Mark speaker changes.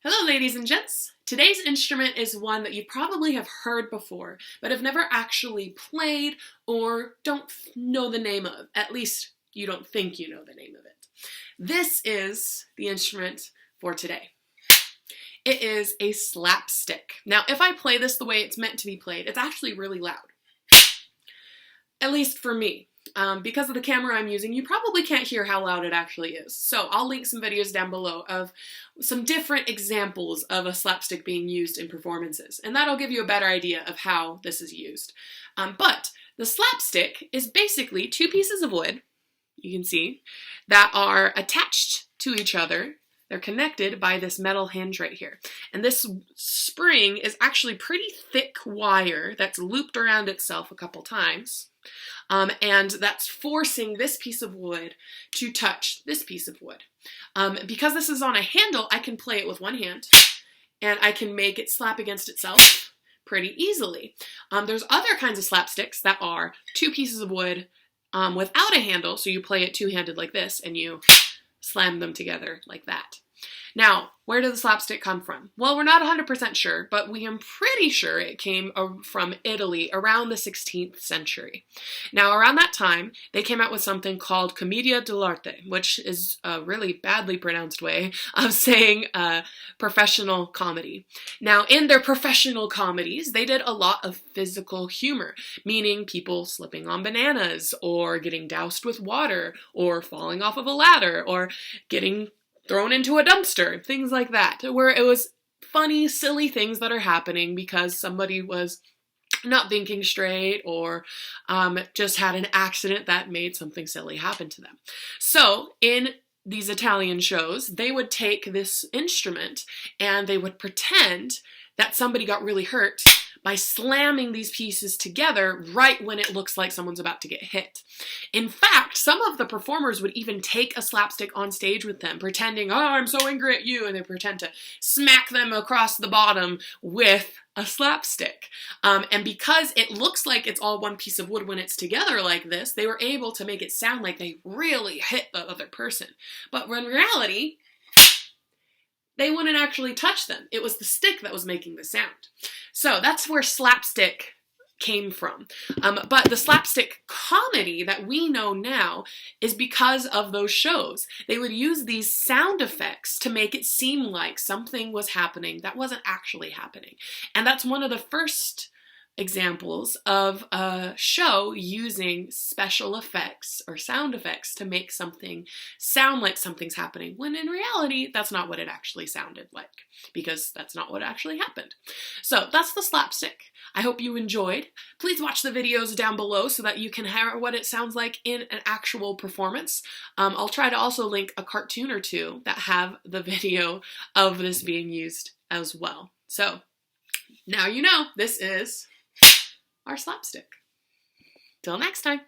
Speaker 1: Hello ladies and gents! Today's instrument is one that you probably have heard before, but have never actually played or don't know the name of. At least you don't think you know the name of it. This is the instrument for today. It is a slapstick. Now if I play this the way it's meant to be played, it's actually really loud. At least for me. Because of the camera I'm using, you probably can't hear how loud it actually is. So I'll link some videos down below of some different examples of a slapstick being used in performances, and that'll give you a better idea of how this is used. But the slapstick is basically two pieces of wood, you can see, that are attached to each other. They're connected by this metal hinge right here. And this spring is actually pretty thick wire that's looped around itself a couple times. And that's forcing this piece of wood to touch this piece of wood. Because this is on a handle, I can play it with one hand, and I can make it slap against itself pretty easily. There's other kinds of slapsticks that are two pieces of wood without a handle, so you play it two-handed like this, and you slam them together like that. Now, where did the slapstick come from? Well, we're not 100% sure, but we are pretty sure it came from Italy around the 16th century. Now, around that time, they came out with something called commedia dell'arte, which is a really badly pronounced way of saying professional comedy. Now, in their professional comedies, they did a lot of physical humor, meaning people slipping on bananas, or getting doused with water, or falling off of a ladder, or getting thrown into a dumpster, things like that, where it was funny, silly things that are happening because somebody was not thinking straight or just had an accident that made something silly happen to them. So in these Italian shows, they would take this instrument and they would pretend that somebody got really hurt by slamming these pieces together right when it looks like someone's about to get hit. In fact, some of the performers would even take a slapstick on stage with them, pretending, oh, I'm so angry at you, and they pretend to smack them across the bottom with a slapstick. And because it looks like it's all one piece of wood when it's together like this, they were able to make it sound like they really hit the other person. But in reality, they wouldn't actually touch them. It was the stick that was making the sound. So that's where slapstick came from. But the slapstick comedy that we know now is because of those shows. They would use these sound effects to make it seem like something was happening that wasn't actually happening. And that's one of the first examples of a show using special effects or sound effects to make something sound like something's happening, when in reality, that's not what it actually sounded like, because that's not what actually happened. So that's the slapstick. I hope you enjoyed. Please watch the videos down below so that you can hear what it sounds like in an actual performance. I'll try to also link a cartoon or two that have the video of this being used as well. So now you know this is our slapstick. Till next time.